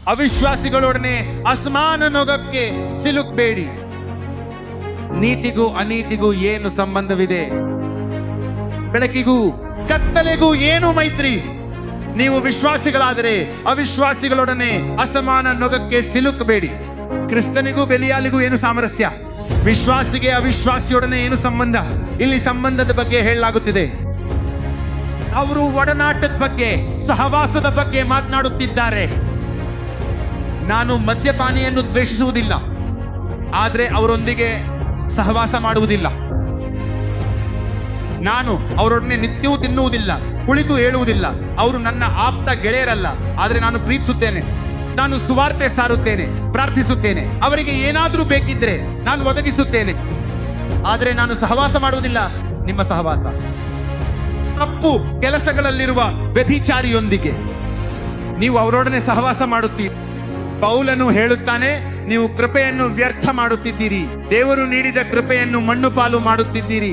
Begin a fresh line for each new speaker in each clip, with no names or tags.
ಅವಿಶ್ವಾಸಿಗಳೊಡನೆ ಅಸಮಾನ ನೊಗಕ್ಕೆ ಸಿಲುಕಬೇಡಿ. ನೀತಿಗೂ ಅನೀತಿಗೂ ಏನು ಸಂಬಂಧವಿದೆ? ಬೆಳಕಿಗೂ ಕತ್ತಲೆಗೂ ಏನು ಮೈತ್ರಿ? ನೀವು ವಿಶ್ವಾಸಿಗಳಾದರೆ ಅವಿಶ್ವಾಸಿಗಳೊಡನೆ ಅಸಮಾನ ನೊಗಕ್ಕೆ ಸಿಲುಕಬೇಡಿ. ಕ್ರಿಸ್ತನಿಗೂ ಬೆಲಿಯಾಲಿಗೂ ಏನು ಸಾಮರಸ್ಯ? ವಿಶ್ವಾಸಿಗೆ ಅವಿಶ್ವಾಸಿಯೊಡನೆ ಏನು ಸಂಬಂಧ? ಇಲ್ಲಿ ಸಂಬಂಧದ ಬಗ್ಗೆ ಹೇಳಲಾಗುತ್ತಿದೆ. ಅವರು ಒಡನಾಟದ ಬಗ್ಗೆ, ಸಹವಾಸದ ಬಗ್ಗೆ ಮಾತನಾಡುತ್ತಿದ್ದಾರೆ. ನಾನು ಮದ್ಯಪಾನಿಯನ್ನು ದ್ವೇಷಿಸುವುದಿಲ್ಲ, ಆದ್ರೆ ಅವರೊಂದಿಗೆ ಸಹವಾಸ ಮಾಡುವುದಿಲ್ಲ. ನಾನು ಅವರೊಡನೆ ನಿತ್ಯವೂ ತಿನ್ನುವುದಿಲ್ಲ, ಕುಳಿತು ಹೇಳುವುದಿಲ್ಲ. ಅವರು ನನ್ನ ಆಪ್ತ ಗೆಳೆಯರಲ್ಲ, ಆದ್ರೆ ನಾನು ಪ್ರೀತಿಸುತ್ತೇನೆ. ನಾನು ಸುವಾರ್ತೆ ಸಾರುತ್ತೇನೆ, ಪ್ರಾರ್ಥಿಸುತ್ತೇನೆ. ಅವರಿಗೆ ಏನಾದ್ರೂ ಬೇಕಿದ್ರೆ ನಾನು ಒದಗಿಸುತ್ತೇನೆ, ಆದ್ರೆ ನಾನು ಸಹವಾಸ ಮಾಡುವುದಿಲ್ಲ. ನಿಮ್ಮ ಸಹವಾಸ ತಪ್ಪು ಕೆಲಸಗಳಲ್ಲಿರುವ ವ್ಯಭಿಚಾರಿಯೊಂದಿಗೆ ನೀವು ಅವರೊಡನೆ ಸಹವಾಸ ಮಾಡುತ್ತೀರಿ. ಪೌಲನು ಹೇಳುತ್ತಾನೆ, ನೀವು ಕೃಪೆಯನ್ನು ವ್ಯರ್ಥ ಮಾಡುತ್ತಿದ್ದೀರಿ, ದೇವರು ನೀಡಿದ ಕೃಪೆಯನ್ನು ಮಣ್ಣು ಪಾಲು ಮಾಡುತ್ತಿದ್ದೀರಿ.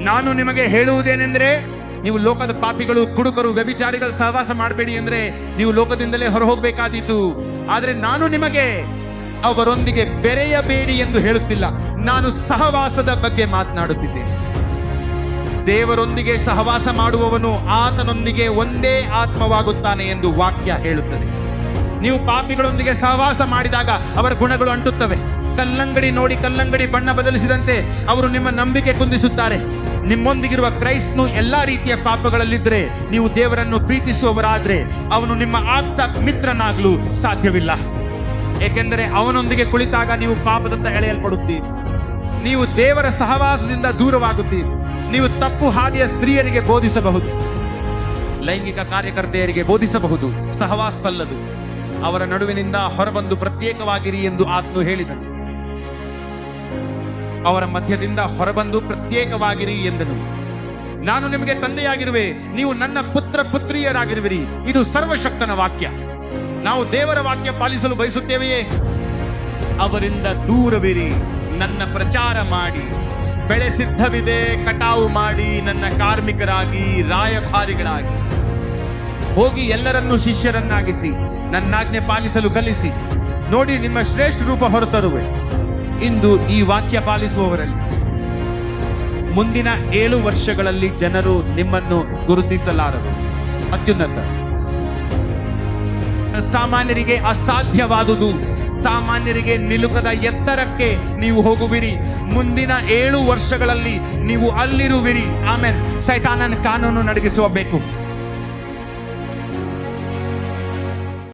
ನಾನು ನಿಮಗೆ ಹೇಳುವುದೇನೆಂದ್ರೆ, ನೀವು ಲೋಕದ ಪಾಪಿಗಳು, ಕುಡುಕರು, ವ್ಯಭಿಚಾರಿಗಳು ಸಹವಾಸ ಮಾಡಬೇಡಿ ಅಂದ್ರೆ ನೀವು ಲೋಕದಿಂದಲೇ ಹೊರ ಹೋಗ್ಬೇಕಾದೀತು. ಆದ್ರೆ ನಾನು ನಿಮಗೆ ಅವರೊಂದಿಗೆ ಬೆರೆಯಬೇಡಿ ಎಂದು ಹೇಳುತ್ತಿಲ್ಲ, ನಾನು ಸಹವಾಸದ ಬಗ್ಗೆ ಮಾತನಾಡುತ್ತಿದ್ದೇನೆ. ದೇವರೊಂದಿಗೆ ಸಹವಾಸ ಮಾಡುವವನು ಆತನೊಂದಿಗೆ ಒಂದೇ ಆತ್ಮವಾಗುತ್ತಾನೆ ಎಂದು ವಾಕ್ಯ ಹೇಳುತ್ತದೆ. ನೀವು ಪಾಪಿಗಳೊಂದಿಗೆ ಸಹವಾಸ ಮಾಡಿದಾಗ ಅವರ ಗುಣಗಳು ಅಂಟುತ್ತವೆ. ಕಲ್ಲಂಗಡಿ ನೋಡಿ ಕಲ್ಲಂಗಡಿ ಬಣ್ಣ ಬದಲಿಸಿದಂತೆ ಅವರು ನಿಮ್ಮ ನಂಬಿಕೆ ಕುಂದಿಸುತ್ತಾರೆ. ನಿಮ್ಮೊಂದಿಗಿರುವ ಕ್ರೈಸ್ತನು ಎಲ್ಲಾ ರೀತಿಯ ಪಾಪಗಳಲ್ಲಿದ್ರೆ ನೀವು ದೇವರನ್ನು ಪ್ರೀತಿಸುವವರಾದ್ರೆ ಅವನು ನಿಮ್ಮ ಆಪ್ತ ಮಿತ್ರನಾಗಲು ಸಾಧ್ಯವಿಲ್ಲ. ಏಕೆಂದರೆ ಅವನೊಂದಿಗೆ ಕುಳಿತಾಗ ನೀವು ಪಾಪದತ್ತ ಎಳೆಯಲ್ಪಡುತ್ತೀರಿ. ನೀವು ದೇವರ ಸಹವಾಸದಿಂದ ದೂರವಾಗುತ್ತೀರಿ. ನೀವು ತಪ್ಪು ಹಾದಿಯ ಸ್ತ್ರೀಯರಿಗೆ ಬೋಧಿಸಬಹುದು, ಲೈಂಗಿಕ ಕಾರ್ಯಕರ್ತೆಯರಿಗೆ ಬೋಧಿಸಬಹುದು, ಸಹವಾಸ ಸಲ್ಲದು. ಅವರ ನಡುವಿನಿಂದ ಹೊರಬಂದು ಪ್ರತ್ಯೇಕವಾಗಿರಿ ಎಂದು ಆತನು ಹೇಳಿದನು. ಅವರ ಮಧ್ಯದಿಂದ ಹೊರಬಂದು ಪ್ರತ್ಯೇಕವಾಗಿರಿ ಎಂದನು. ನಾನು ನಿಮಗೆ ತಂದೆಯಾಗಿರುವೆ, ನೀವು ನನ್ನ ಪುತ್ರ ಪುತ್ರಿಯರಾಗಿರುವಿರಿ. ಇದು ಸರ್ವಶಕ್ತನ ವಾಕ್ಯ. ನಾವು ದೇವರ ವಾಕ್ಯ ಪಾಲಿಸಲು ಬಯಸುತ್ತೇವೆಯೇ? ಅವರಿಂದ ದೂರವಿರಿ. ನನ್ನ ಪ್ರಚಾರ ಮಾಡಿ, ಬೆಳೆ ಸಿದ್ಧವಿದೆ, ಕಟಾವು ಮಾಡಿ, ನನ್ನ ಕಾರ್ಮಿಕರಾಗಿ, ರಾಯಭಾರಿಗಳಾಗಿ ಹೋಗಿ ಎಲ್ಲರನ್ನೂ ಶಿಷ್ಯರನ್ನಾಗಿಸಿ, ನನ್ನಾಜ್ಞೆ ಪಾಲಿಸಲು ಕಲಿಸಿ. ನೋಡಿ, ನಿಮ್ಮ ಶ್ರೇಷ್ಠ ರೂಪ ಹೊರತರುವೆ. ಇಂದು ಈ ವಾಕ್ಯ ಪಾಲಿಸುವವರಲ್ಲಿ ಮುಂದಿನ 7 ವರ್ಷಗಳಲ್ಲಿ ಜನರು ನಿಮ್ಮನ್ನು ಗುರುತಿಸಲಾರರು. ಅತ್ಯುನ್ನತ ಸಾಮಾನ್ಯರಿಗೆ ಅಸಾಧ್ಯವಾದುದು, ಸಾಮಾನ್ಯರಿಗೆ ನಿಲುಕದ ಎತ್ತರಕ್ಕೆ ನೀವು ಹೋಗುವಿರಿ. ಮುಂದಿನ 7 ವರ್ಷಗಳಲ್ಲಿ ನೀವು ಅಲ್ಲಿರುವಿರಿ. ಆಮೇಲೆ ಸೈತಾನನ ಕಾನೂನು ನಡಗಿಸುವ ಬೇಕು.